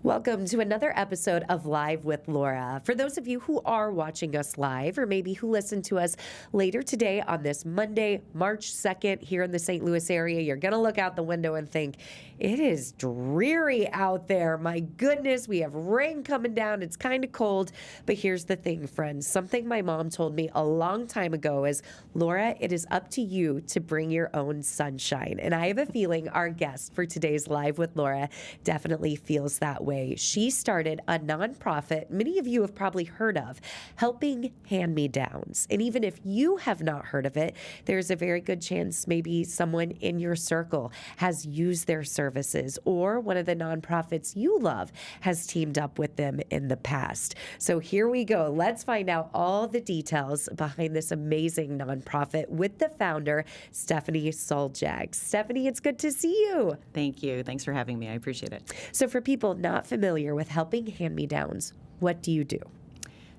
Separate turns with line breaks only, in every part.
Welcome to another episode of Live with Laura. For those of you who are watching us live, or maybe who listen to us later today on this Monday, March 2nd, here in the St. Louis area, you're going to look out the window and think, it is dreary out there. My goodness, we have rain coming down. It's kind of cold. But here's the thing, friends. Something my mom told me a long time ago is, Laura, it is up to you to bring your own sunshine. And I have a feeling our guest for today's Live with Laura definitely feels that way. She started a nonprofit many of you have probably heard of, helping hand-me-downs. And even if you have not heard of it, there's a very good chance maybe someone in your circle has used their services, or one of the nonprofits you love has teamed up with them in the past. So here we go. Let's find out all the details behind this amazing nonprofit with the founder, Stephanie Suljak. Stephanie, it's good to see you.
Thank you. Thanks for having me. I appreciate it.
So for people not familiar with helping hand-me-downs, what do you do?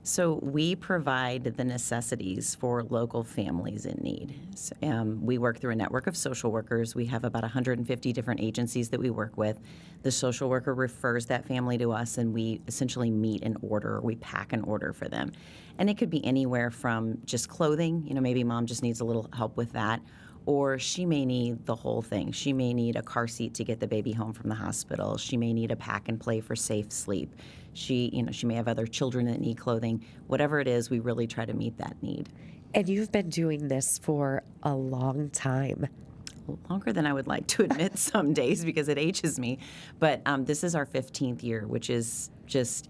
So we provide the necessities for local families in need. We work through a network of social workers. We have about 150 different agencies that we work with. The social worker refers that family to us, and we essentially meet an order. We pack an order for them. And it could be anywhere from just clothing. Maybe mom just needs a little help with that. Or she may need the whole thing. She may need a car seat to get the baby home from the hospital. She may need a pack and play for safe sleep. She may have other children that need clothing. Whatever it is, we really try to meet that need.
And you've been doing this for a long time.
Longer than I would like to admit some days because it ages me. But this is our 15th year, which is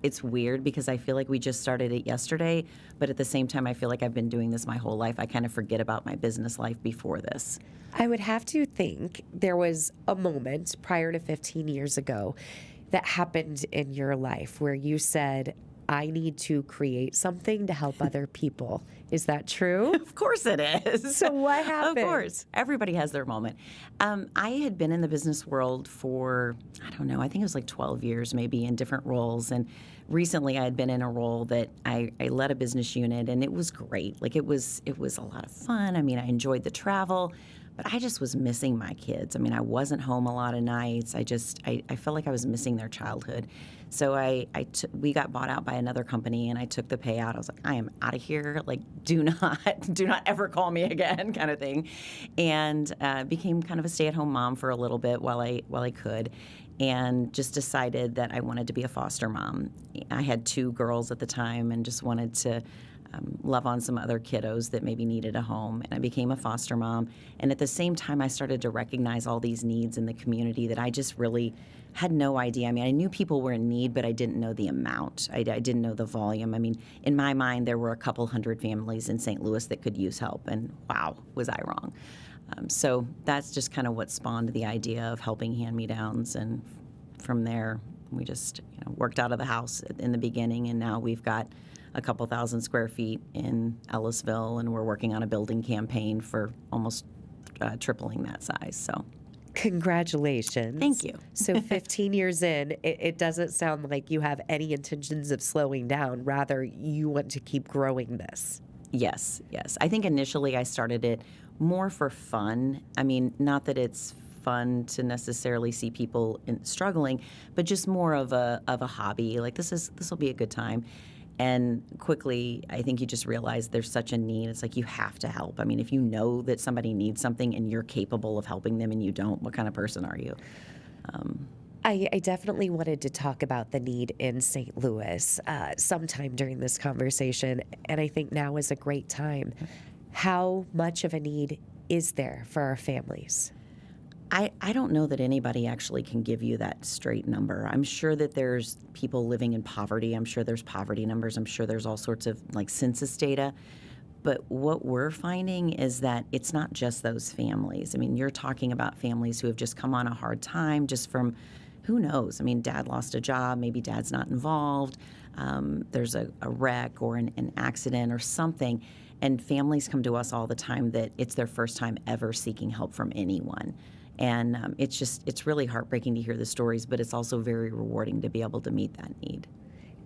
it's weird because I feel like we just started it yesterday. But at the same time, I feel like I've been doing this my whole life. I kind of forget about my business life before this.
I would have to think there was a moment prior to 15 years ago that happened in your life where you said, I need to create something to help other people. Is that true?
Of course it is.
So what happened?
Of course. Everybody has their moment. I had been in the business world for, I think it was like 12 years maybe in different roles. And recently I had been in a role that I led a business unit, and it was great. Like it was a lot of fun. I mean, I enjoyed the travel. But I just was missing my kids. I mean, I wasn't home a lot of nights. I felt like I was missing their childhood. So we got bought out by another company, and I took the payout. I was like, I am out of here. Like, do not ever call me again, kind of thing. And became kind of a stay-at-home mom for a little bit while I could, and just decided that I wanted to be a foster mom. I had 2 girls at the time, and just wanted to love on some other kiddos that maybe needed a home. And I became a foster mom. And at the same time, I started to recognize all these needs in the community that I just really had no idea. I mean, I knew people were in need, but I didn't know the amount. I didn't know the volume. I mean, in my mind, there were a couple hundred families in St. Louis that could use help. And wow, was I wrong. So that's just kind of what spawned the idea of helping hand-me-downs. And from there, we just worked out of the house in the beginning. And now we've got a couple thousand square feet in Ellisville, and we're working on a building campaign for almost tripling that size. So,
congratulations.
Thank you.
So 15 years in, it doesn't sound like you have any intentions of slowing down. Rather, you want to keep growing this.
Yes. I think initially I started it more for fun. I mean, not that it's fun to necessarily see people struggling, but just more of a hobby. Like this will be a good time. And quickly, I think you just realize there's such a need. It's like you have to help. I mean, if you know that somebody needs something and you're capable of helping them and you don't, what kind of person are you?
I definitely wanted to talk about the need in St. Louis sometime during this conversation, and I think now is a great time. How much of a need is there for our families?
I don't know that anybody actually can give you that straight number. I'm sure that there's people living in poverty. I'm sure there's poverty numbers. I'm sure there's all sorts of like census data. But what we're finding is that it's not just those families. I mean, you're talking about families who have just come on a hard time just from, who knows? I mean, dad lost a job. Maybe dad's not involved. There's a wreck or an accident or something. And families come to us all the time that it's their first time ever seeking help from anyone. And it's really heartbreaking to hear the stories, but it's also very rewarding to be able to meet that need.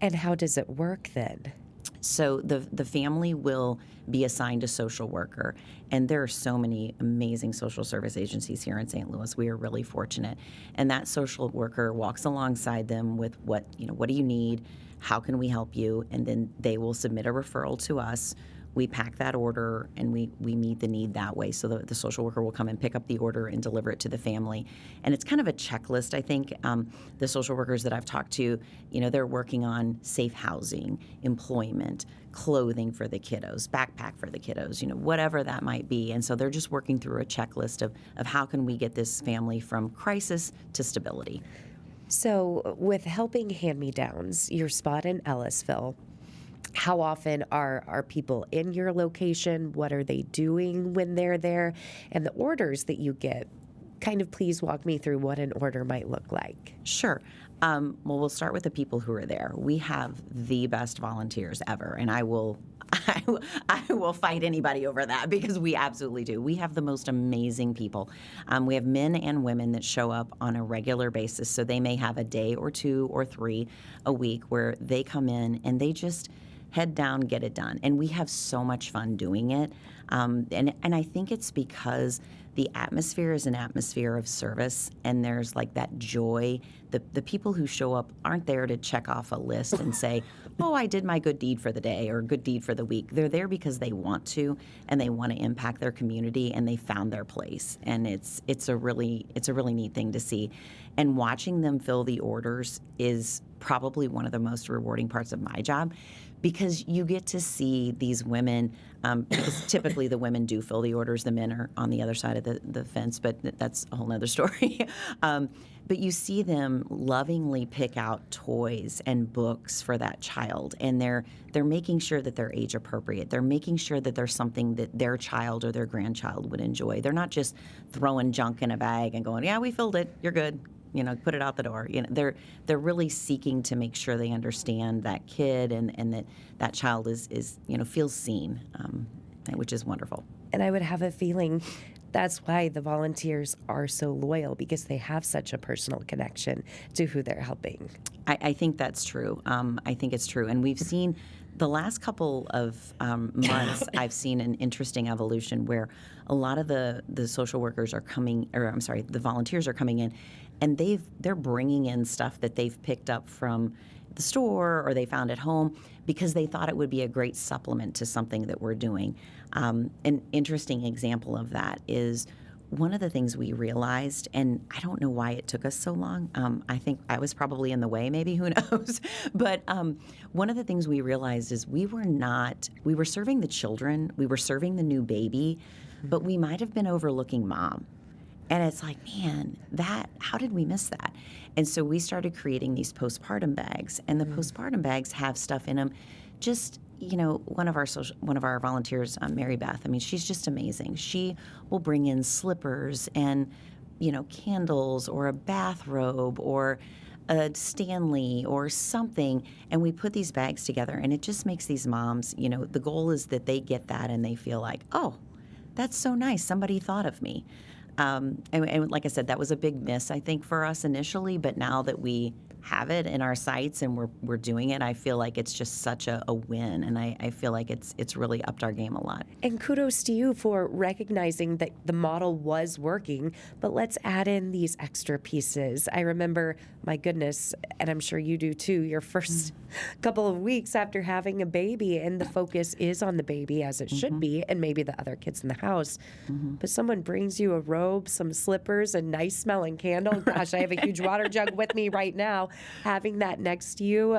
And how does it work then?
So the family will be assigned a social worker, and there are so many amazing social service agencies here in St. Louis. We are really fortunate, and that social worker walks alongside them with what do you need, how can we help you, and then they will submit a referral to us. We pack that order and we meet the need that way. So the social worker will come and pick up the order and deliver it to the family. And it's kind of a checklist, I think. The social workers that I've talked to, they're working on safe housing, employment, clothing for the kiddos, backpack for the kiddos, whatever that might be. And so they're just working through a checklist of how can we get this family from crisis to stability.
So with helping hand-me-downs, your spot in Ellisville, how often are people in your location? What are they doing when they're there? And the orders that you get, kind of please walk me through what an order might look like.
Sure. Well, we'll start with the people who are there. We have the best volunteers ever, and I will fight anybody over that because we absolutely do. We have the most amazing people. We have men and women that show up on a regular basis, so they may have a day or two or three a week where they come in and they just head down, get it done. And we have so much fun doing it. And I think it's because the atmosphere is an atmosphere of service, and there's like that joy. The people who show up aren't there to check off a list and say, oh, I did my good deed for the day or good deed for the week. They're there because they want to, and they want to impact their community, and they found their place. And it's a really neat thing to see. And watching them fill the orders is probably one of the most rewarding parts of my job, because you get to see these women, because typically the women do fill the orders, the men are on the other side of the fence, but that's a whole nother story. But you see them lovingly pick out toys and books for that child, and they're making sure that they're age appropriate. They're making sure that there's something that their child or their grandchild would enjoy. They're not just throwing junk in a bag and going, yeah, we filled it, you're good. Put it out the door. They're really seeking to make sure they understand that kid and that child is feels seen, which is wonderful.
And I would have a feeling that's why the volunteers are so loyal, because they have such a personal connection to who they're helping.
I think that's true. I think it's true. And we've seen the last couple of months, I've seen an interesting evolution where a lot of the social workers are coming, the volunteers are coming in, and they're bringing in stuff that they've picked up from the store or they found at home because they thought it would be a great supplement to something that we're doing. An interesting example of that is one of the things we realized, and I don't know why it took us so long. I think I was probably in the way, maybe, who knows? But one of the things we realized is we were serving the children, we were serving the new baby, but we might have been overlooking mom. And it's like, man, how did we miss that? And so we started creating these postpartum bags, and the postpartum bags have stuff in them. Just, one of our volunteers, Mary Beth, she's just amazing. She will bring in slippers and, candles or a bathrobe or a Stanley or something, and we put these bags together, and it just makes these moms, the goal is that they get that and they feel like, oh, that's so nice, somebody thought of me. And like I said, that was a big miss, I think, for us initially. But now that we have it in our sights and we're doing it, I feel like it's just such a win. And I feel like it's really upped our game a lot.
And kudos to you for recognizing that the model was working, but let's add in these extra pieces. I remember, my goodness, and I'm sure you do too, your first couple of weeks after having a baby, and the focus is on the baby, as it should be, and maybe the other kids in the house. But someone brings you a robe, some slippers, a nice smelling candle. Gosh, I have a huge water jug with me right now. Having that next to you,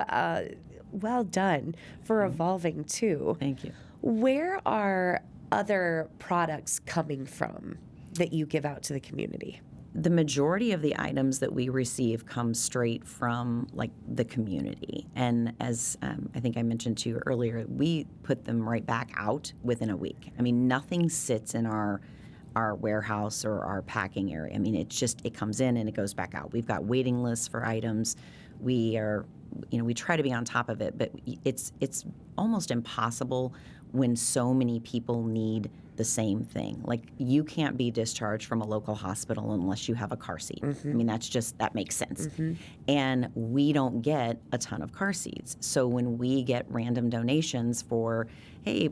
well done for evolving too.
Thank you.
Where are other products coming from that you give out to the community?
The majority of the items that we receive come straight from the community. And as I think I mentioned to you earlier, we put them right back out within a week. Nothing sits in our warehouse or our packing area. It comes in and it goes back out. We've got waiting lists for items. We try to be on top of it, but it's almost impossible when so many people need the same thing. Like, you can't be discharged from a local hospital unless you have a car seat. I mean, that makes sense. And we don't get a ton of car seats. So when we get random donations for, hey,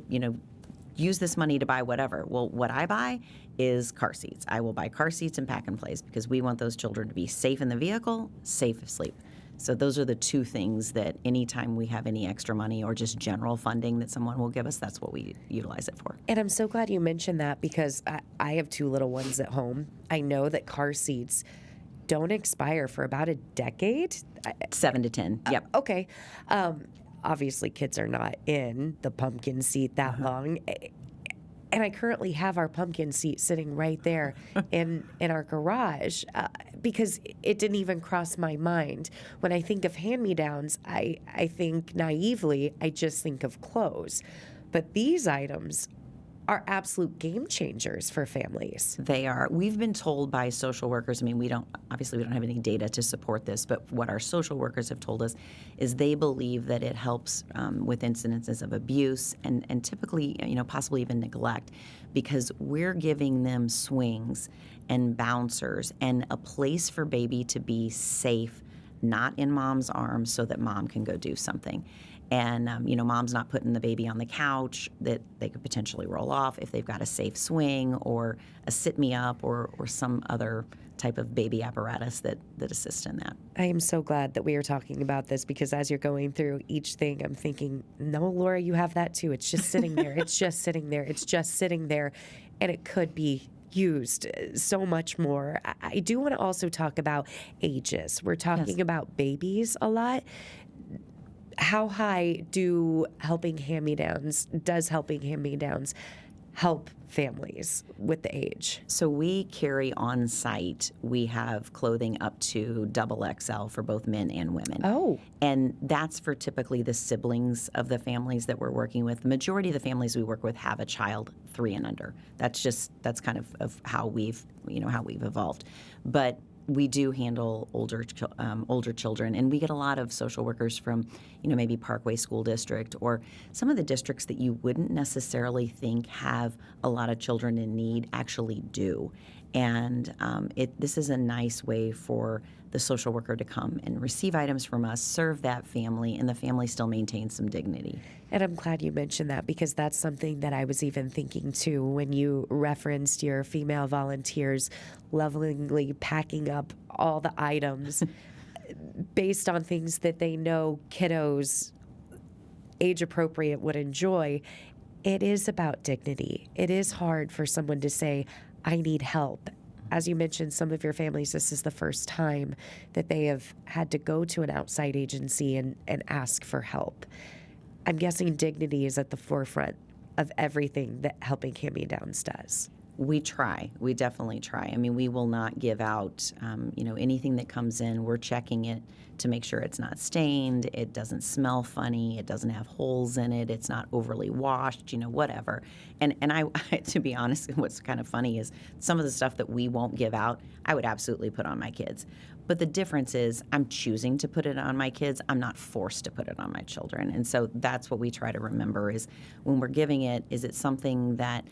use this money to buy whatever. Well, what I buy is car seats. I will buy car seats and pack and plays because we want those children to be safe in the vehicle, safe asleep. So those are the two things that anytime we have any extra money or just general funding that someone will give us, that's what we utilize it for.
And I'm so glad you mentioned that because I have 2 little ones at home. I know that car seats don't expire for about a decade.
7 to 10, yep.
Okay. Obviously, kids are not in the pumpkin seat that long. And I currently have our pumpkin seat sitting right there in our garage because it didn't even cross my mind. When I think of hand-me-downs, I think naively, I just think of clothes. But these items are absolute game changers for families.
They are. We've been told by social workers, I mean, we don't have any data to support this, but what our social workers have told us is they believe that it helps with incidences of abuse and typically, possibly even neglect, because we're giving them swings and bouncers and a place for baby to be safe, not in mom's arms, so that mom can go do something. And, mom's not putting the baby on the couch that they could potentially roll off if they've got a safe swing or a sit-me-up or some other type of baby apparatus that assists in that.
I am so glad that we are talking about this because as you're going through each thing, I'm thinking, no, Laura, you have that too. It's just sitting there. It's just sitting there. It's just sitting there. And it could be used so much more. I do want to also talk about ages. We're talking about babies a lot. How high does helping hand-me-downs help families with the age?
So we carry on site, we have clothing up to XXL for both men and women.
Oh.
And that's for typically the siblings of the families that we're working with. The majority of the families we work with have a child 3 and under. That's kind of how we've evolved. But we do handle older children, and we get a lot of social workers from, maybe Parkway School District or some of the districts that you wouldn't necessarily think have a lot of children in need actually do. And this is a nice way for the social worker to come and receive items from us, serve that family, and the family still maintains some dignity.
And I'm glad you mentioned that because that's something that I was even thinking too when you referenced your female volunteers lovingly packing up all the items based on things that they know kiddos age appropriate would enjoy. It is about dignity. It is hard for someone to say, I need help. As you mentioned, some of your families, this is the first time that they have had to go to an outside agency and ask for help. I'm guessing dignity is at the forefront of everything that Helping Hand-Me-Downs does.
We try. We definitely try. I mean, we will not give out, anything that comes in. We're checking it to make sure it's not stained, it doesn't smell funny, it doesn't have holes in it, it's not overly washed, whatever. And I, to be honest, what's kind of funny is some of the stuff that we won't give out, I would absolutely put on my kids. But the difference is I'm choosing to put it on my kids. I'm not forced to put it on my children. And so that's what we try to remember is when we're giving it, is it something that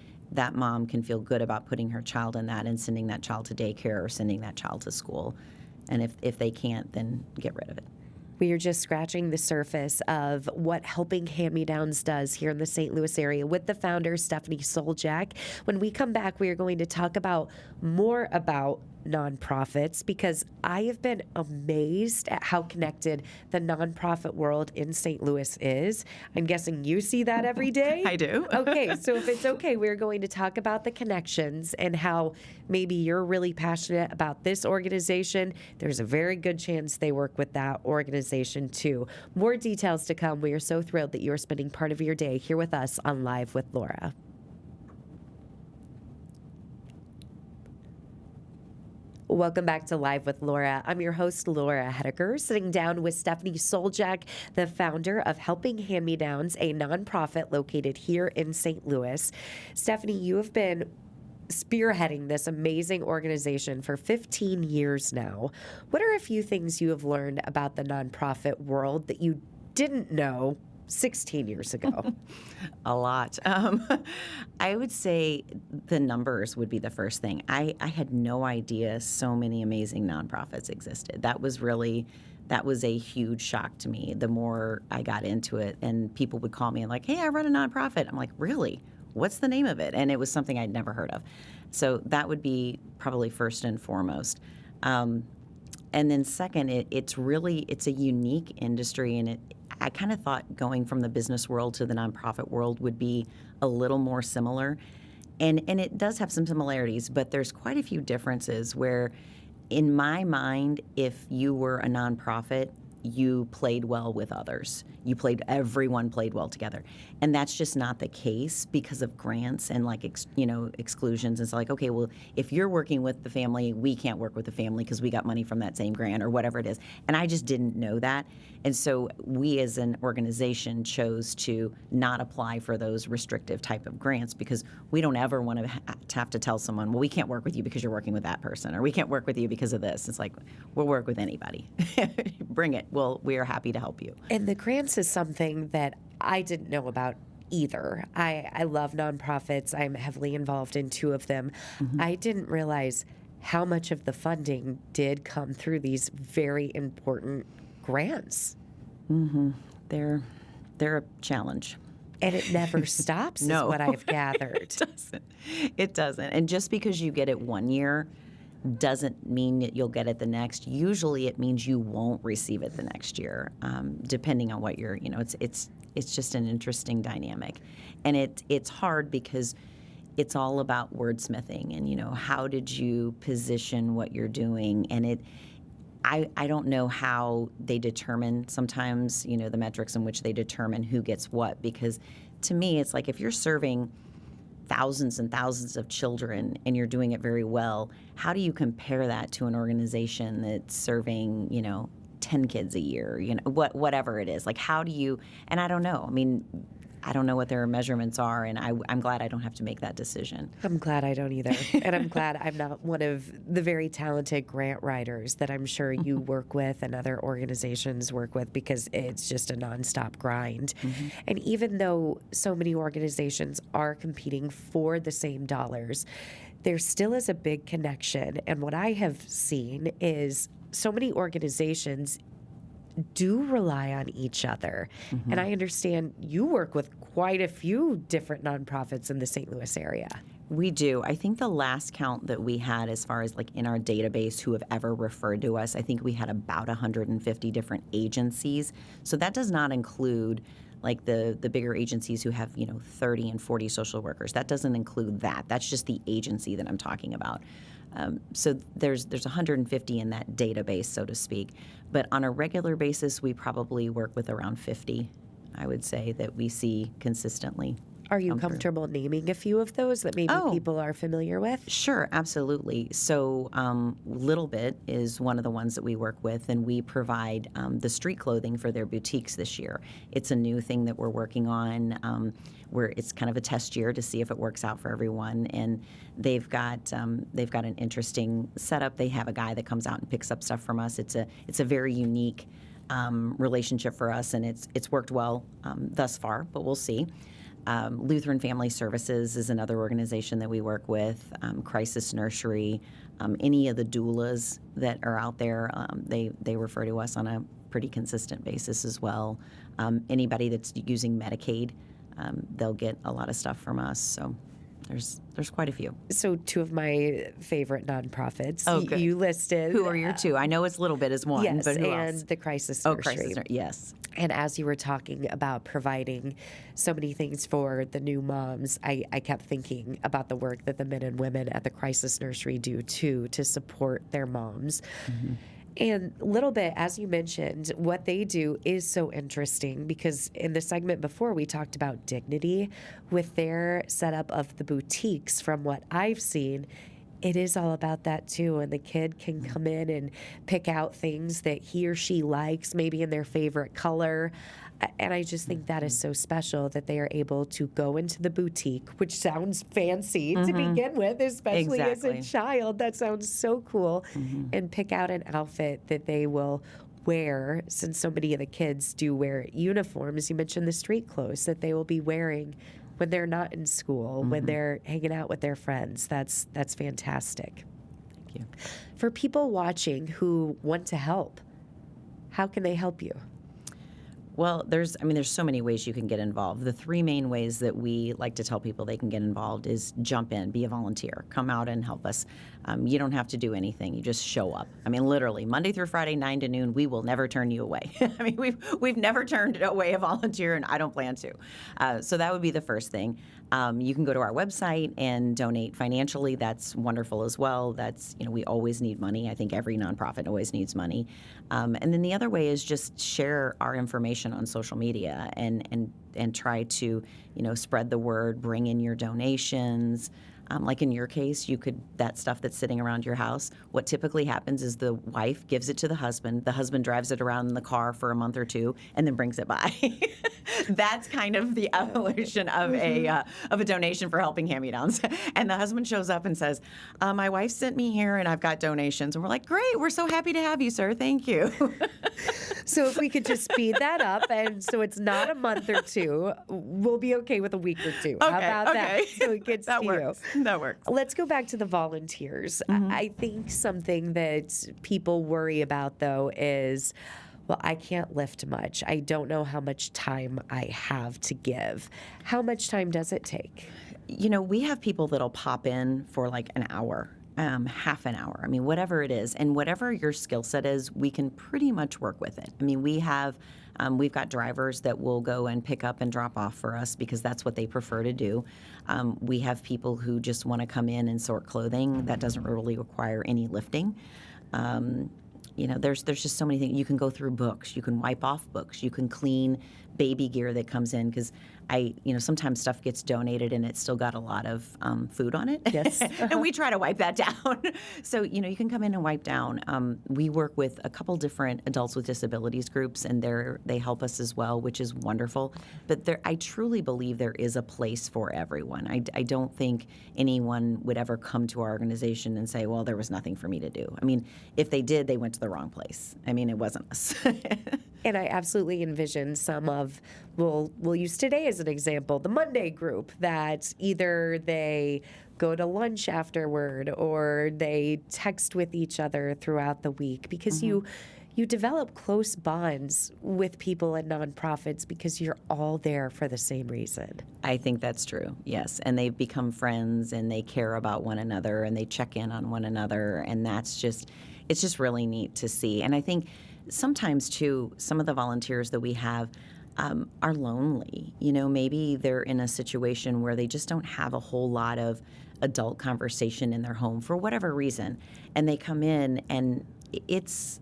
mom can feel good about putting her child in that and sending that child to daycare or sending that child to school. And if they can't, then get rid of it.
We are just scratching the surface of what Helping Hand-Me-Downs does here in the St. Louis area with the founder, Stephanie Suljak. When we come back, we are going to talk more about nonprofits because I have been amazed at how connected the nonprofit world in St. Louis is. I'm guessing you see that every day?
I do.
Okay, so if it's okay, we're going to talk about the connections and how maybe you're really passionate about this organization. There's a very good chance they work with that organization too. More details to come. We are so thrilled that you are spending part of your day here with us on Live with Laura. Welcome back to Live with Laura. I'm your host, Laura Hettiger, sitting down with Stephanie Suljak, the founder of Helping Hand-Me-Downs, a nonprofit located here in St. Louis. Stephanie, you have been spearheading this amazing organization for 15 years now. What are a few things you have learned about the nonprofit world that you didn't know 16 years ago?
A lot. I would say the numbers would be the first thing. I had no idea so many amazing nonprofits existed. That was a huge shock to me. The more I got into it, and people would call me and like, "Hey, I run a nonprofit." I'm like, "Really? What's the name of it?" And it was something I'd never heard of. So that would be probably first and foremost. And then second, it's a unique industry, and I kind of thought going from the business world to the nonprofit world would be a little more similar. And it does have some similarities, but there's quite a few differences where, in my mind, if you were a nonprofit, you played well with others. Everyone played well together. And that's just not the case because of grants and exclusions. It's like, okay, well, if you're working with the family, we can't work with the family because we got money from that same grant or whatever it is. And I just didn't know that. And so we as an organization chose to not apply for those restrictive type of grants because we don't ever want to have to tell someone, well, we can't work with you because you're working with that person, or we can't work with you because of this. It's like, we'll work with anybody. Bring it. Well, we are happy to help you.
And the grants is something that I didn't know about either. I love nonprofits. I'm heavily involved in 2 of them. Mm-hmm. I didn't realize how much of the funding did come through these very important grants.
Mm-hmm. They're a challenge.
And it never stops,
No.
is what I've gathered.
It doesn't. And just because you get it one year doesn't mean that you'll get it the next. Usually it means you won't receive it the next year, depending on what you're, it's just an interesting dynamic. And it's hard because it's all about wordsmithing and, how did you position what you're doing? And I don't know how they determine sometimes, the metrics in which they determine who gets what, because to me, it's like if you're serving thousands and thousands of children and you're doing it very well, how do you compare that to an organization that's serving, 10 kids a year, whatever it is? Like, how do you, and I don't know. I mean, I don't know what their measurements are, and I'm glad I don't have to make that decision.
I'm glad I don't either. And I'm glad I'm not one of the very talented grant writers that I'm sure you work with and other organizations work with, because it's just a nonstop grind. Mm-hmm. And even though so many organizations are competing for the same dollars, there still is a big connection. And what I have seen is so many organizations do rely on each other. Mm-hmm. And I understand you work with quite a few different nonprofits in the St. Louis area.
We do. I think the last count that we had as far as in our database who have ever referred to us, I think we had about 150 different agencies. So that does not include the bigger agencies who have 30 and 40 social workers. That doesn't include that. That's just the agency that I'm talking about. So there's 150 in that database, so to speak. But on a regular basis, we probably work with around 50, I would say, that we see consistently.
Are you comfortable naming a few of those that maybe people are familiar with?
Sure, absolutely. So Little Bit is one of the ones that we work with, and we provide the street clothing for their boutiques this year. It's a new thing that we're working on where it's kind of a test year to see if it works out for everyone. And they've got an interesting setup. They have a guy that comes out and picks up stuff from us. It's a very unique relationship for us, and it's worked well thus far, but we'll see. Lutheran Family Services is another organization that we work with, Crisis Nursery, any of the doulas that are out there, they refer to us on a pretty consistent basis as well. Anybody that's using Medicaid, they'll get a lot of stuff from us, so there's quite a few.
So 2 of my favorite nonprofits
good.
You listed.
Who are your 2? I know it's Little Bit as one,
yes,
but who
and
else?
the Crisis Nursery.
Crisis Nursery, yes.
And as you were talking about providing so many things for the new moms, I kept thinking about the work that the men and women at the Crisis Nursery do, too, to support their moms. Mm-hmm. And Little Bit, as you mentioned, what they do is so interesting because in the segment before we talked about dignity with their setup of the boutiques. From what I've seen, it is all about that too. And the kid can come in and pick out things that he or she likes, maybe in their favorite color. And I just think that is so special that they are able to go into the boutique, which sounds fancy to begin with, especially as a child. That sounds so cool. And pick out an outfit that they will wear, since so many of the kids do wear uniforms, you mentioned the street clothes that they will be wearing when they're not in school, when they're hanging out with their friends. That's fantastic.
Thank you.
For people watching who want to help, how can they help you?
Well, there's so many ways you can get involved. The three main ways that we like to tell people they can get involved is jump in, be a volunteer, come out and help us. You don't have to do anything. You just show up. I mean, literally, Monday through Friday, 9 to noon, we will never turn you away. I mean, we've never turned away a volunteer, and I don't plan to. So that would be the first thing. You can go to our website and donate financially. That's wonderful as well. That's, we always need money. I think every nonprofit always needs money. And then the other way is just share our information on social media and try to, spread the word, bring in your donations. Like in your case, that stuff that's sitting around your house, what typically happens is the wife gives it to the husband drives it around in the car for a month or two, and then brings it by. That's kind of the evolution of a donation for helping hand-me-downs. And the husband shows up and says, my wife sent me here and I've got donations. And we're like, great, we're so happy to have you, sir. Thank you.
So if we could just speed that up, and so it's not a month or two, we'll be okay with a week or two. How about that? So it gets
that
to
works.
you.
That works.
Let's go back to the volunteers. I think something that people worry about, though, is, well, I can't lift much. I don't know how much time I have to give. How much time does it take?
We have people that'll pop in for like an hour. Half an hour. I mean, whatever it is, and whatever your skill set is, we can pretty much work with it. I mean, we've got drivers that will go and pick up and drop off for us because that's what they prefer to do. We have people who just want to come in and sort clothing. That doesn't really require any lifting. There's just so many things. You can go through books. You can wipe off books. You can clean baby gear that comes in because sometimes stuff gets donated and it's still got a lot of food on it.
Yes.
And we try to wipe that down. So, you can come in and wipe down. We work with a couple different adults with disabilities groups, and they help us as well, which is wonderful. But I truly believe there is a place for everyone. I don't think anyone would ever come to our organization and say, well, there was nothing for me to do. I mean, if they did, they went to the wrong place. I mean, it wasn't us.
And I absolutely envision some of, we'll use today as an example, the Monday group, that either they go to lunch afterward or they text with each other throughout the week, because you develop close bonds with people at nonprofits because you're all there for the same reason.
I think that's true, yes. And they've become friends and they care about one another and they check in on one another, and it's just really neat to see. And I think sometimes, too, some of the volunteers that we have are lonely. Maybe they're in a situation where they just don't have a whole lot of adult conversation in their home for whatever reason. And they come in and it's,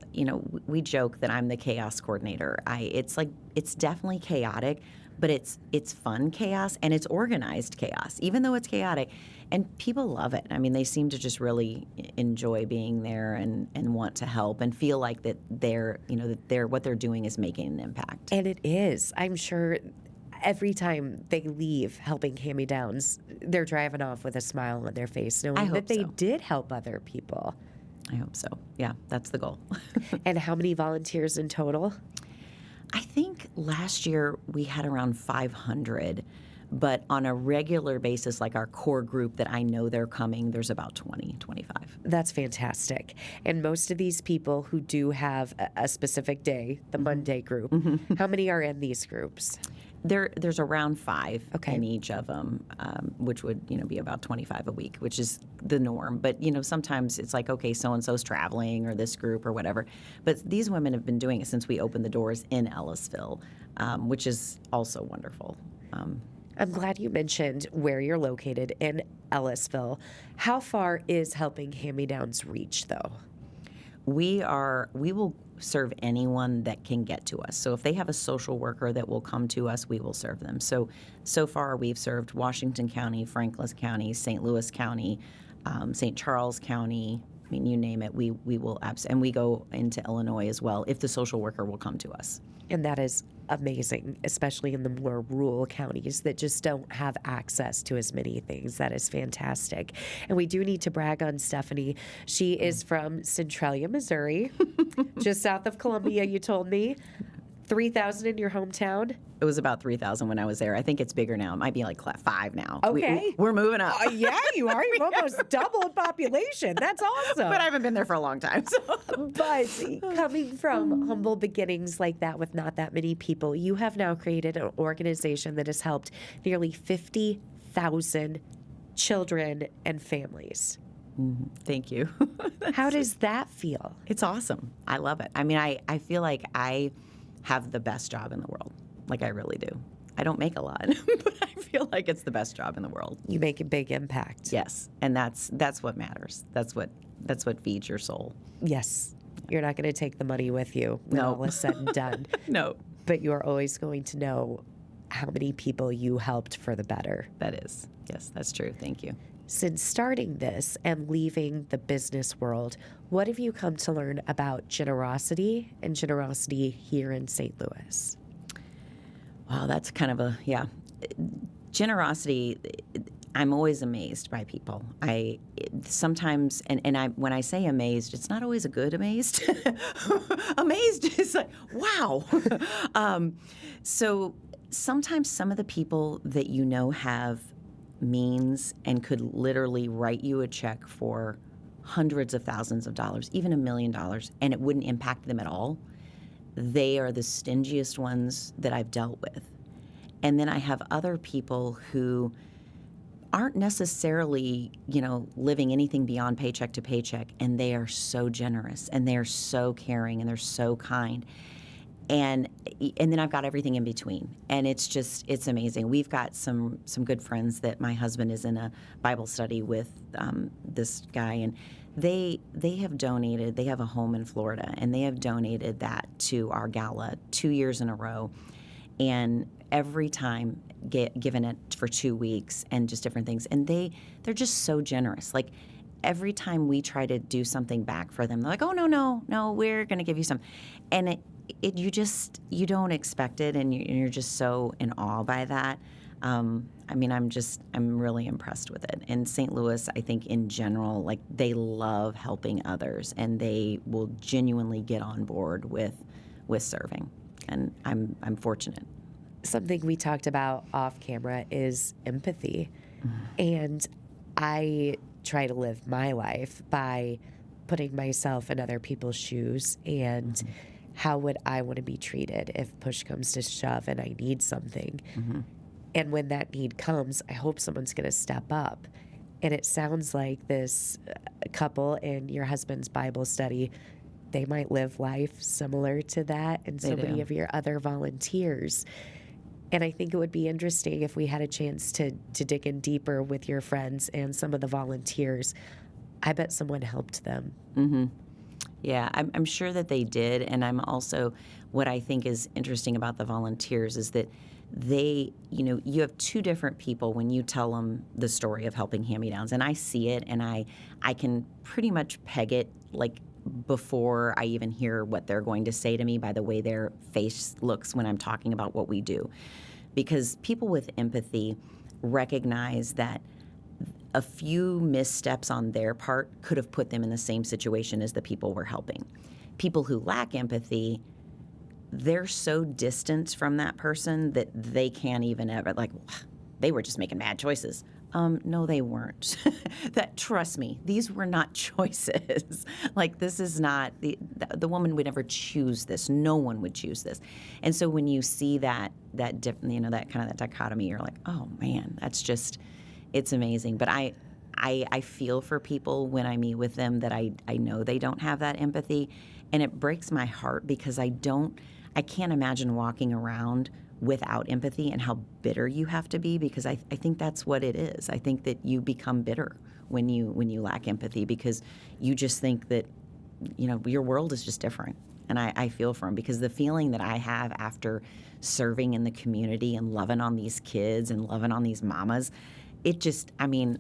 we joke that I'm the chaos coordinator. It's definitely chaotic, but it's fun chaos and it's organized chaos, even though it's chaotic. And people love it. I mean, they seem to just really enjoy being there and want to help and feel like that what they're doing is making an impact.
And it is. I'm sure every time they leave helping hand-me-downs, they're driving off with a smile on their face, knowing that they did help other people.
I hope so. Yeah, that's the goal.
And how many volunteers in total?
I think last year we had around 500. But on a regular basis, like our core group that I know they're coming, there's about 20, 25.
That's fantastic. And most of these people who do have a specific day, the Monday group, how many are in these groups?
There's around 5 in each of them, which would be about 25 a week, which is the norm. But sometimes it's like, okay, so and so's traveling or this group or whatever. But these women have been doing it since we opened the doors in Ellisville, which is also wonderful.
I'm glad you mentioned where you're located in Ellisville. How far is Helping Hand-Me-Downs reach, though?
We will serve anyone that can get to us. So if they have a social worker that will come to us, we will serve them. So far we've served Washington County, Franklin County, St. Louis County, St. Charles County, I mean, you name it, we will and we go into Illinois as well if the social worker will come to us.
And that is amazing, especially in the more rural counties that just don't have access to as many things. That is fantastic. And we do need to brag on Stephanie. She is from Centralia, Missouri, just south of Columbia, you told me. 3,000 in your hometown?
It was about 3,000 when I was there. I think it's bigger now. It might be like 5 now.
Okay.
We're moving up.
Yeah, you are. You've almost doubled population. That's awesome.
But I haven't been there for a long time. So.
But coming from humble beginnings like that with not that many people, you have now created an organization that has helped nearly 50,000 children and families.
Thank you.
How does that feel?
It's awesome. I love it. I mean, I feel like I have the best job in the world. Like, I really do. I don't make a lot, but I feel like it's the best job in the world.
You make a big impact.
Yes, and that's what matters. That's what feeds your soul.
Yes. You're not going to take the money with you when all is said and done.
No.
But you're always going to know how many people you helped for the better.
That is. Yes, that's true. Thank you.
Since starting this and leaving the business world, what have you come to learn about generosity and generosity here in St. Louis?
Wow, that's kind of generosity. I'm always amazed by people. Sometimes, and when I say amazed, it's not always a good amazed. Amazed is like, wow. So sometimes some of the people that you know have means and could literally write you a check for hundreds of thousands of dollars, even $1 million, and it wouldn't impact them at all. They are the stingiest ones that I've dealt with. And then I have other people who aren't necessarily, living anything beyond paycheck to paycheck, and they are so generous, and they are so caring, and they're so kind. And then I've got everything in between, and it's amazing. We've got some good friends that my husband is in a Bible study with this guy, and they have donated. They have a home in Florida, and they have donated that to our gala 2 years in a row, and every time given it for 2 weeks and just different things. And they're just so generous. Like, every time we try to do something back for them, they're like, "Oh, no, we're going to give you some," and you don't expect it, and you're just so in awe by that. I'm really impressed with it. And St. Louis, I think in general, like, they love helping others, and they will genuinely get on board with serving. And I'm fortunate.
Something we talked about off camera is empathy. And I try to live my life by putting myself in other people's shoes and how would I want to be treated if push comes to shove and I need something. And when that need comes, I hope someone's going to step up. And it sounds like this couple in your husband's Bible study, they might live life similar to that, and so many of your other volunteers. And I think it would be interesting if we had a chance to dig in deeper with your friends and some of the volunteers. I bet someone helped them.
Yeah, I'm sure that they did. And I'm also, what I think is interesting about the volunteers is that you have two different people when you tell them the story of helping hand-me-downs. And I see it, and I can pretty much peg it, like, before I even hear what they're going to say to me by the way their face looks when I'm talking about what we do. Because people with empathy recognize that a few missteps on their part could have put them in the same situation as the people we're helping. People who lack empathy, they're so distant from that person that they can't even ever, like, they were just making bad choices. No, they weren't. Trust me, these were not choices. Like, this is not, the woman would never choose this. No one would choose this. And so when you see that kind of that dichotomy, you're like, oh man, that's just, it's amazing. But I feel for people when I meet with them that I know they don't have that empathy, and it breaks my heart because I can't imagine walking around without empathy and how bitter you have to be, because I think that's what it is. I think that you become bitter when you lack empathy, because you just think that, your world is just different. And I feel for them, because the feeling that I have after serving in the community and loving on these kids and loving on these mamas, it just,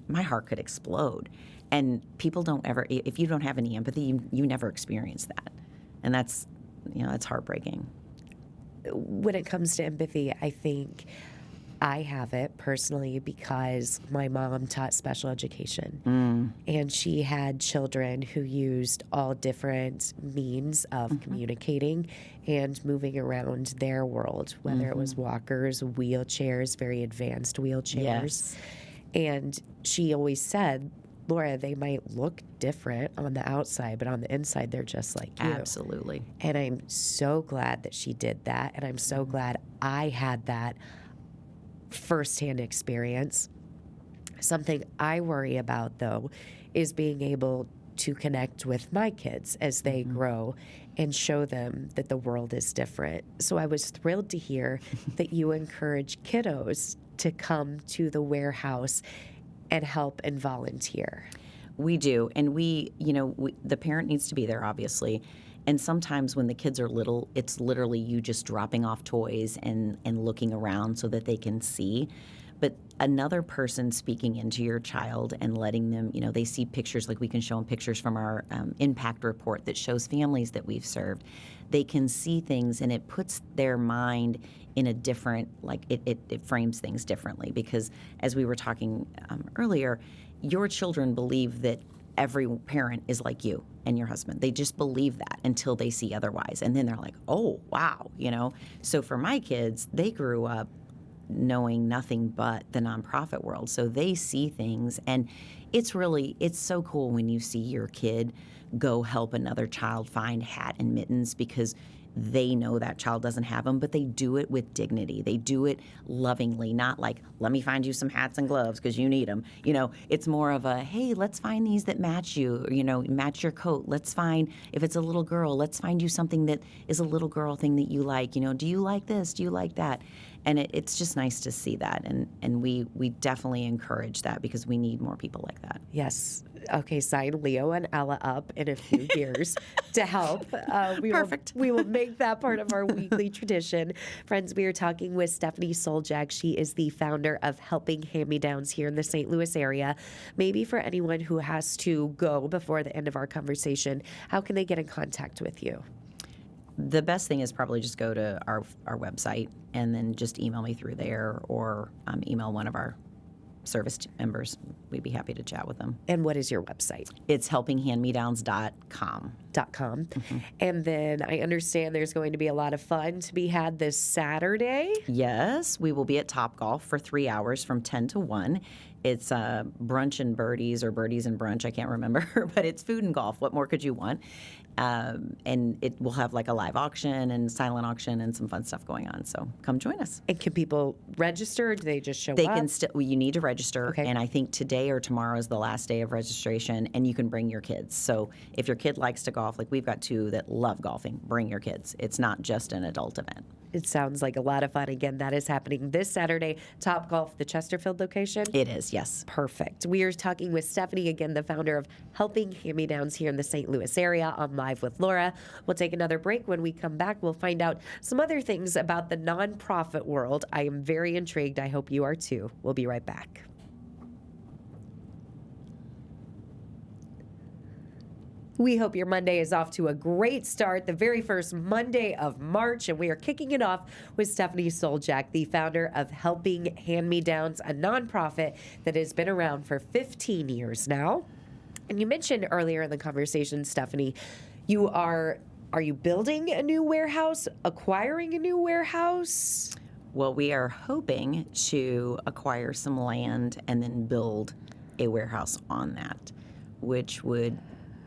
my heart could explode. And people don't ever, if you don't have any empathy, you never experience that. And that's, that's heartbreaking.
When it comes to empathy, I think I have it personally because my mom taught special education, and she had children who used all different means of communicating and moving around their world, whether it was walkers, wheelchairs, very advanced wheelchairs.
Yes.
And she always said, Laura, they might look different on the outside, but on the inside, they're just like you.
Absolutely.
And I'm so glad that she did that. And I'm so glad I had that firsthand experience. Something I worry about, though, is being able to connect with my kids as they grow and show them that the world is different. So I was thrilled to hear that you encourage kiddos to come to the warehouse and help and volunteer.
We do. And the parent needs to be there, obviously. And sometimes when the kids are little, it's literally you just dropping off toys and looking around so that they can see. But another person speaking into your child and letting them, they see pictures, like we can show them pictures from our impact report that shows families that we've served. They can see things, and it puts their mind in a different, it frames things differently. Because as we were talking earlier, your children believe that every parent is like you and your husband. They just believe that until they see otherwise. And then they're like, oh, wow, So for my kids, they grew up knowing nothing but the nonprofit world. So they see things, and it's so cool when you see your kid go help another child find hat and mittens, because they know that child doesn't have them, but they do it with dignity. They do it lovingly, not like, let me find you some hats and gloves because you need them. It's more of a, hey, let's find these that match you, match your coat. Let's find, if it's a little girl, let's find you something that is a little girl thing that you like. Do you like this? Do you like that? And it's just nice to see that. And we definitely encourage that because we need more people like that.
Yes. Okay, sign Leo and Ella up in a few years to help.
Perfect.
We will make that part of our weekly tradition. Friends, we are talking with Stephanie Suljak. She is the founder of Helping Hand-Me-Downs here in the St. Louis area. Maybe for anyone who has to go before the end of our conversation, how can they get in contact with you?
The best thing is probably just go to our website and then just email me through there, or email one of our service members. We'd be happy to chat with them.
And what is your website?
It's helpinghandmedowns.com.
And then I understand there's going to be a lot of fun to be had this Saturday.
Yes, we will be at Topgolf for 3 hours from 10 to 1. It's brunch and birdies, or birdies and brunch, I can't remember, but it's food and golf. What more could you want? And it will have like a live auction and silent auction and some fun stuff going on. So come join us.
And can people register, or do they just show up?
They can still, you need to register.
Okay.
And I think today or tomorrow is the last day of registration, and you can bring your kids. So if your kid likes to golf, like we've got 2 that love golfing, bring your kids. It's not just an adult event.
It sounds like a lot of fun. Again, that is happening this Saturday, Topgolf, the Chesterfield location.
It is, yes.
Perfect. We are talking with Stephanie, again, the founder of Helping Hand-Me-Downs here in the St. Louis area on Live with Laura. We'll take another break. When we come back, we'll find out some other things about the nonprofit world. I am very intrigued. I hope you are too. We'll be right back. We hope your Monday is off to a great start, the very first Monday of March, and we are kicking it off with Stephanie Suljak, the founder of Helping Hand-Me-Downs, a nonprofit that has been around for 15 years now. And you mentioned earlier in the conversation, Stephanie, are you building a new warehouse, acquiring a new warehouse?
Well, we are hoping to acquire some land and then build a warehouse on that, which would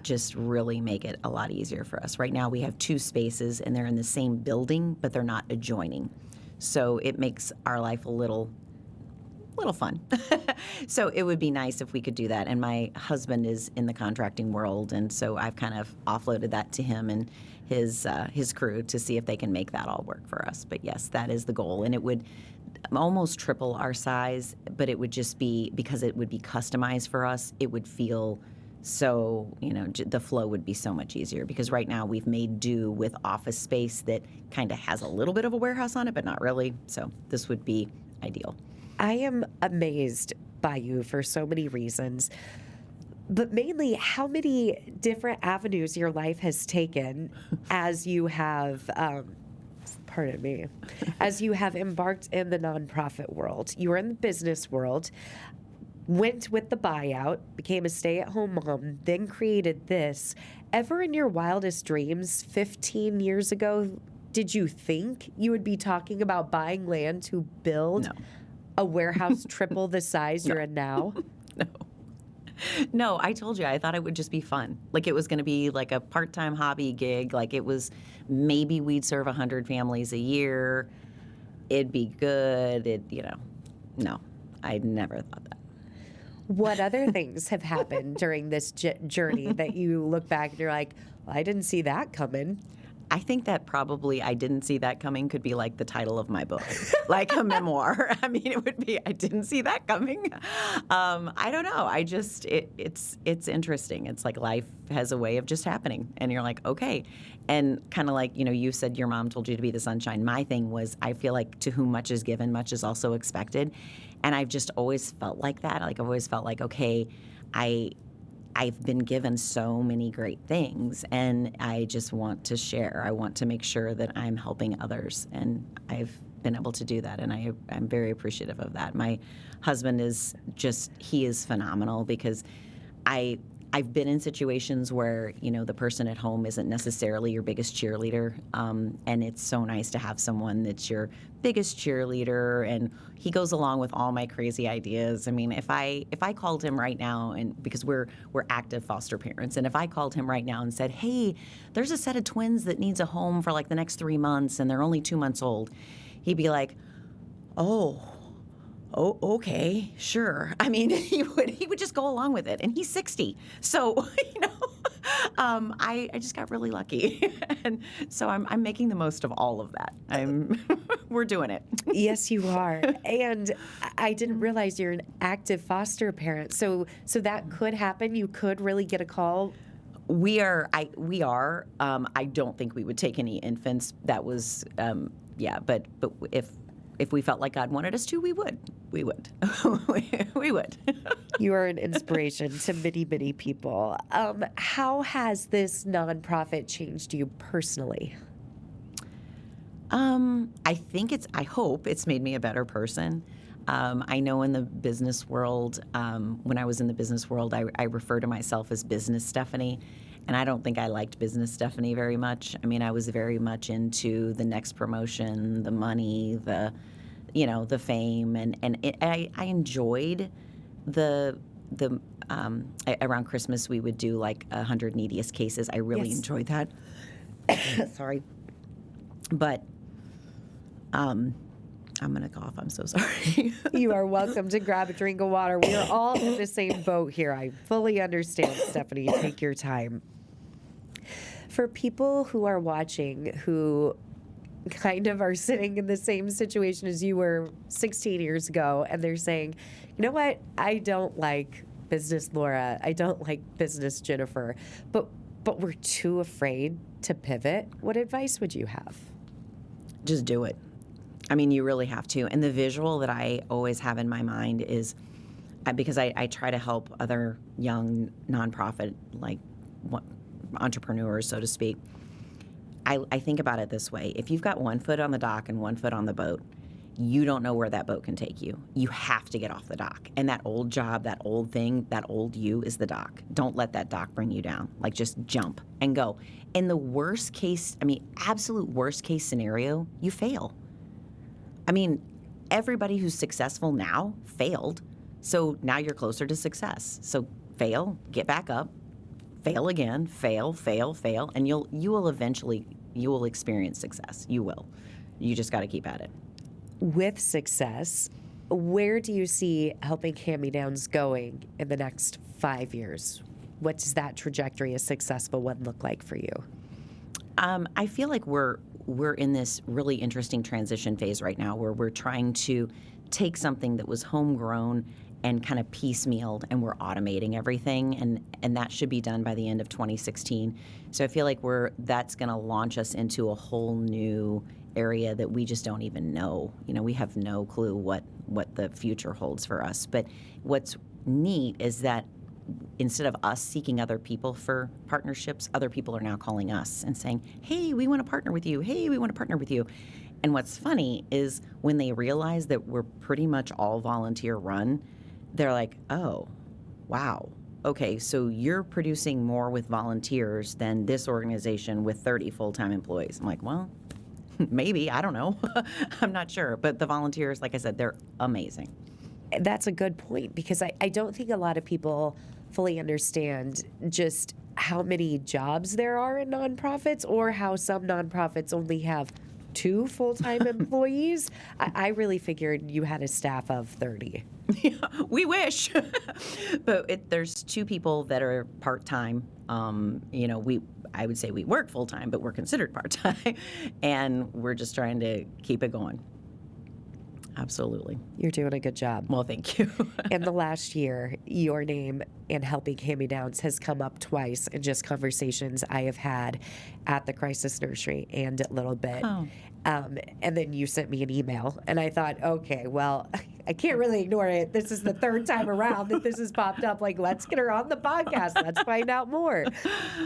just really make it a lot easier for us. Right now we have 2 spaces and they're in the same building, but they're not adjoining. So it makes our life a little fun. So it would be nice if we could do that. And my husband is in the contracting world, and so I've kind of offloaded that to him and his crew to see if they can make that all work for us. But yes, that is the goal. And it would almost triple our size, but it would just be, because it would be customized for us, it would feel so, the flow would be so much easier, because right now we've made do with office space that kind of has a little bit of a warehouse on it, but not really. So this would be ideal.
I am amazed by you for so many reasons. But mainly, how many different avenues your life has taken as you have, pardon me, as you have embarked in the nonprofit world. You were in the business world, went with the buyout, became a stay-at-home mom, then created this. Ever in your wildest dreams 15 years ago, did you think you would be talking about buying land to build a warehouse triple the size you're in now?
No. No, I told you, I thought it would just be fun. Like it was going to be like a part-time hobby gig. Like it was maybe we'd serve 100 families a year. It'd be good. No, I never thought that.
What other things have happened during this journey that you look back and you're like, well, I didn't see that coming?
I think that probably I didn't see that coming could be like the title of my book, like a memoir. I mean, it would be, I didn't see that coming. I don't know. It's interesting. It's like life has a way of just happening. And you're like, okay. And kind of like, you said your mom told you to be the sunshine. My thing was, I feel like to whom much is given, much is also expected. And I've just always felt like that. Like I've always felt like, okay, I've been given so many great things, and I just want to share. I want to make sure that I'm helping others, and I've been able to do that, and I'm very appreciative of that. My husband he is phenomenal because I've been in situations where, the person at home isn't necessarily your biggest cheerleader, and it's so nice to have someone that's your biggest cheerleader, and he goes along with all my crazy ideas. I mean, if I called him right now, and because we're active foster parents, and if I called him right now and said, hey, there's a set of twins that needs a home for like the next 3 months, and they're only 2 months old, he'd be like, oh, okay, sure. I mean, he would just go along with it, and he's 60. So, I just got really lucky, and so I'm making the most of all of that. We're doing it.
Yes, you are. And I didn't realize you're an active foster parent. So that could happen. You could really get a call.
We are. I don't think we would take any infants. That was, But if we felt like God wanted us to, we would. We would. We would.
You are an inspiration to many, many people. How has this nonprofit changed you personally?
I hope it's made me a better person. I know in the business world, when I was in the business world, I refer to myself as Business Stephanie. And I don't think I liked Business Stephanie very much. I mean, I was very much into the next promotion, the money, the fame, and I enjoyed around Christmas we would do like 100 neediest cases. I really enjoyed that. Sorry, but I'm gonna cough. I'm so sorry.
You are welcome to grab a drink of water. We are all in the same boat here. I fully understand, Stephanie. Take your time. For people who are watching who kind of are sitting in the same situation as you were 16 years ago, and they're saying, you know what, I don't like business Laura, I don't like business Jennifer, but we're too afraid to pivot, what advice would you have?
Just do it. I mean, you really have to. And the visual that I always have in my mind is, because I try to help other young nonprofit, like entrepreneurs, so to speak, I think about it this way. If you've got 1 foot on the dock and 1 foot on the boat, you don't know where that boat can take you. You have to get off the dock. And that old job, that old thing, that old you is the dock. Don't let that dock bring you down. Like, just jump and go. In the worst case, absolute worst case scenario, you fail. I mean, everybody who's successful now failed. So now you're closer to success. So fail, get back up, fail again, fail, and you will experience success. You will. You just got to keep at it.
With success, where do you see Helping Hand-Me-Downs going in the next 5 years? What does that trajectory, a successful one, look like for you?
I feel like we're in this really interesting transition phase right now where we're trying to take something that was homegrown and kind of piecemealed, and we're automating everything, and that should be done by the end of 2016. So I feel like that's going to launch us into a whole new area that we just don't even know. We have no clue what the future holds for us. But what's neat is that instead of us seeking other people for partnerships, other people are now calling us and saying, hey, we want to partner with you. Hey, we want to partner with you. And what's funny is when they realize that we're pretty much all volunteer run, they're like, oh, wow. Okay, so you're producing more with volunteers than this organization with 30 full-time employees. I'm like, well, maybe. I don't know. I'm not sure. But the volunteers, like I said, they're amazing.
That's a good point, because I don't think a lot of people fully understand just how many jobs there are in nonprofits, or how some nonprofits only have 2 full-time employees. I really figured you had a staff of 30.
Yeah, we wish. But there's 2 people that are part-time. I would say we work full-time, but we're considered part-time. And we're just trying to keep it going. Absolutely.
You're doing a good job.
Well, thank you.
In the last year, your name and Helping Hand-Me-Downs has come up twice in just conversations I have had at the Crisis Nursery and at Little Bit.
Oh.
And then you sent me an email, and I thought, okay, well, I can't really ignore it. This is the 3rd time around that this has popped up. Like, let's get her on the podcast. Let's find out more.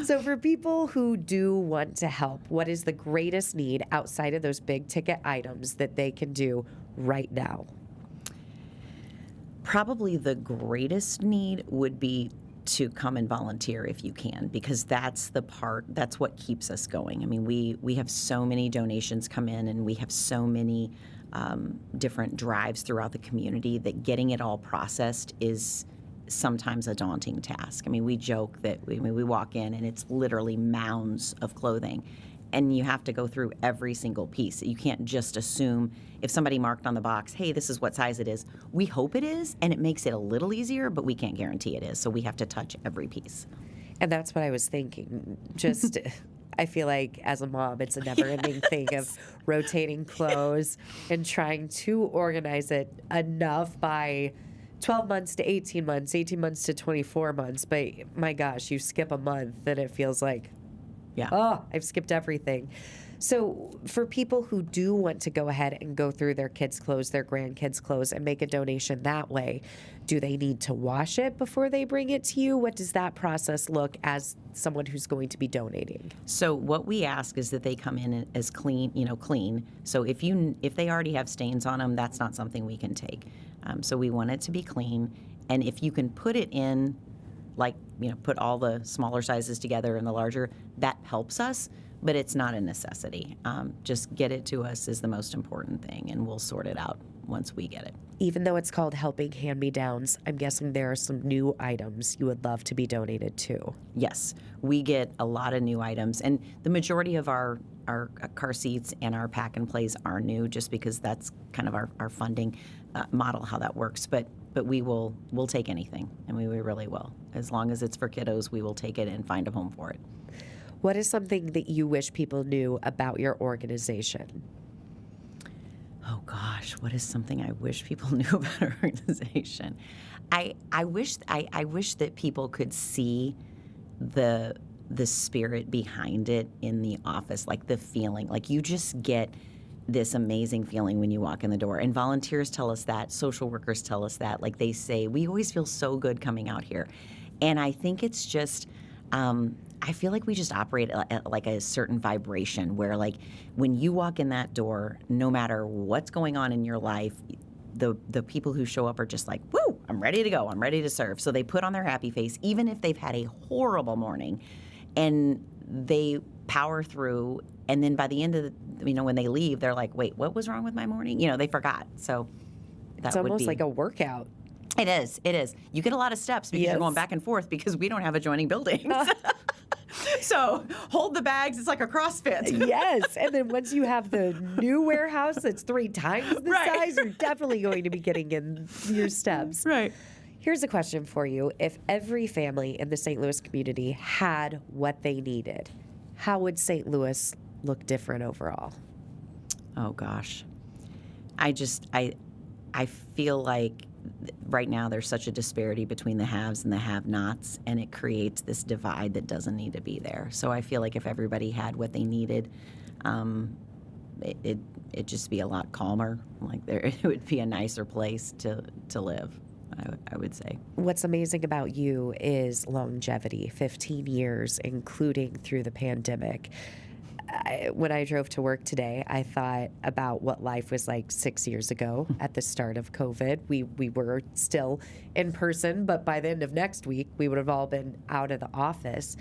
So for people who do want to help, what is the greatest need outside of those big ticket items that they can do right now?
Probably the greatest need would be to come and volunteer if you can, because that's what keeps us going. I mean, we have so many donations come in, and we have so many different drives throughout the community that getting it all processed is sometimes a daunting task. I mean, we joke that we walk in and it's literally mounds of clothing, and you have to go through every single piece. You can't just assume if somebody marked on the box, hey, this is what size it is. We hope it is, and it makes it a little easier, but we can't guarantee it is. So we have to touch every piece.
And that's what I was thinking. Just, I feel like as a mom, it's a never-ending thing of rotating clothes and trying to organize it enough by 12 months to 18 months, 18 months to 24 months. But my gosh, you skip a month and it feels like,
yeah,
oh, I've skipped everything. So for people who do want to go ahead and go through their kids' clothes, their grandkids' clothes, and make a donation that way, do they need to wash it before they bring it to you? What does that process look as someone who's going to be donating?
So what we ask is that they come in as clean, clean. So if they already have stains on them, that's not something we can take. So we want it to be clean. And if you can put it in, put all the smaller sizes together and the larger, that helps us. But it's not a necessity. Just get it to us is the most important thing, and we'll sort it out once we get it.
Even though it's called Helping Hand-Me-Downs, I'm guessing there are some new items you would love to be donated to.
Yes, we get a lot of new items, and the majority of our car seats and our pack and plays are new, just because that's kind of our funding model, how that works. But we'll take anything, and we really will. As long as it's for kiddos, we will take it and find a home for it.
What is something that you wish people knew about your organization?
Oh gosh, what is something I wish people knew about our organization? I wish that people could see the spirit behind it in the office, like the feeling. Like you just get this amazing feeling when you walk in the door. And volunteers tell us that, social workers tell us that. Like they say, we always feel so good coming out here. And I think it's just I feel like we just operate at like a certain vibration where, like, when you walk in that door, no matter what's going on in your life, the people who show up are just like, woo, I'm ready to go. I'm ready to serve. So they put on their happy face, even if they've had a horrible morning, and they power through. And then by the end of when they leave, they're like, wait, what was wrong with my morning? They forgot. So
it's almost like a workout.
It is. It is. You get a lot of steps because you're going back and forth because we don't have adjoining buildings. So hold the bags. It's like a CrossFit.
Yes. And then once you have the new warehouse that's 3 times the size, you're definitely going to be getting in your steps.
Right.
Here's a question for you. If every family in the St. Louis community had what they needed, how would St. Louis look different overall?
Oh, gosh. I feel like right now there's such a disparity between the haves and the have-nots, and it creates this divide that doesn't need to be there. So I feel like if everybody had what they needed, it'd just be a lot calmer. Like it would be a nicer place to live. I would say.
What's amazing about you is longevity, 15 years, including through the pandemic. When I drove to work today, I thought about what life was like 6 years ago at the start of COVID. We were still in person, but by the end of next week, we would have all been out of the office.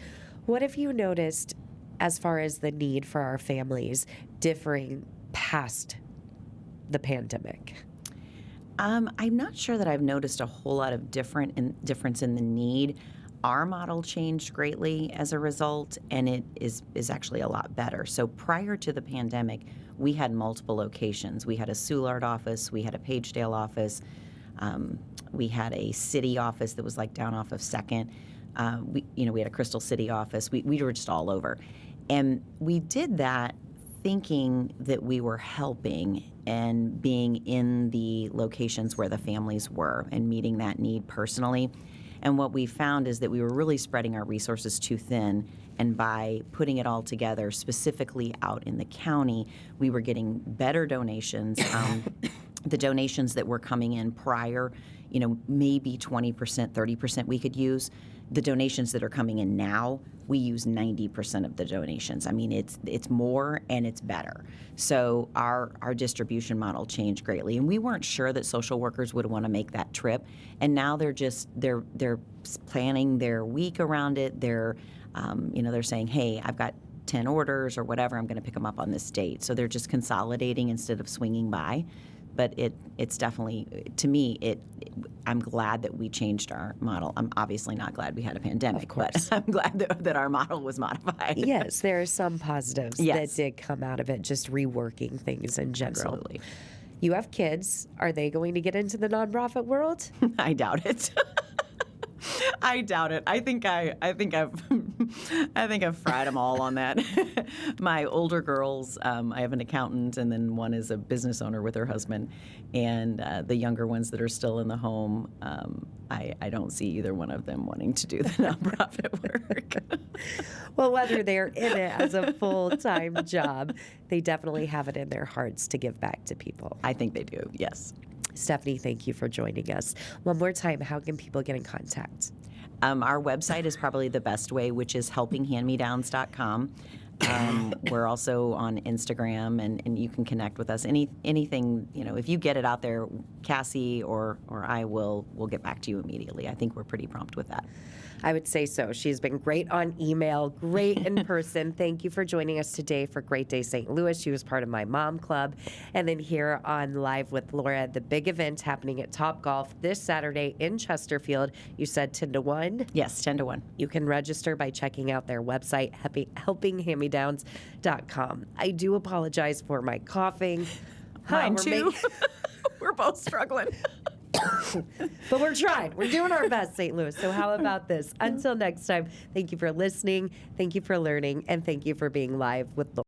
What have you noticed as far as the need for our families differing past the pandemic?
I'm not sure that I've noticed a whole lot of difference in the need. Our model changed greatly as a result, and it is actually a lot better. So prior to the pandemic, we had multiple locations. We had a Soulard office, we had a Pagedale office, we had a city office that was like down off of Second. We had a Crystal City office. We were just all over, and we did that thinking that we were helping and being in the locations where the families were and meeting that need personally. And what we found is that we were really spreading our resources too thin. And by putting it all together, specifically out in the county, we were getting better donations. The donations that were coming in prior, maybe 20%, 30% we could use. The donations that are coming in now, we use 90% of the donations. I mean, it's more and it's better. So our distribution model changed greatly, and we weren't sure that social workers would want to make that trip. And now they're planning their week around it. They're saying, hey, I've got 10 orders or whatever. I'm going to pick them up on this date. So they're just consolidating instead of swinging by. But it's definitely, to me, I'm glad that we changed our model. I'm obviously not glad we had a pandemic, but I'm glad that our model was modified.
Yes, there are some positives that did come out of it, just reworking things in general.
Absolutely.
You have kids. Are they going to get into the nonprofit world?
I doubt it. I doubt it. I think I've fried them all on that. My older girls, I have an accountant, and then one is a business owner with her husband. And the younger ones that are still in the home, I don't see either one of them wanting to do the nonprofit work.
Well, whether they're in it as a full-time job, they definitely have it in their hearts to give back to people.
I think they do, yes.
Stephanie, thank you for joining us. One more time, how can people get in contact?
Our website is probably the best way, which is helpinghandmedowns.com. We're also on Instagram, and you can connect with us. Anything, if you get it out there, Cassie or I will get back to you immediately. I think we're pretty prompt with that.
I would say so. She's been great on email, great in person. Thank you for joining us today for Great Day St. Louis. She was part of my mom club. And then here on Live with Laura, the big event happening at Top Golf this Saturday in Chesterfield. You said 10 to 1?
Yes, 10 to 1.
You can register by checking out their website, helpinghandmedowns.com. I do apologize for my coughing.
Mine too. We're both struggling.
But we're trying. We're doing our best, St. Louis. So how about this? Until next time, thank you for listening, thank you for learning, and thank you for being live with Laura.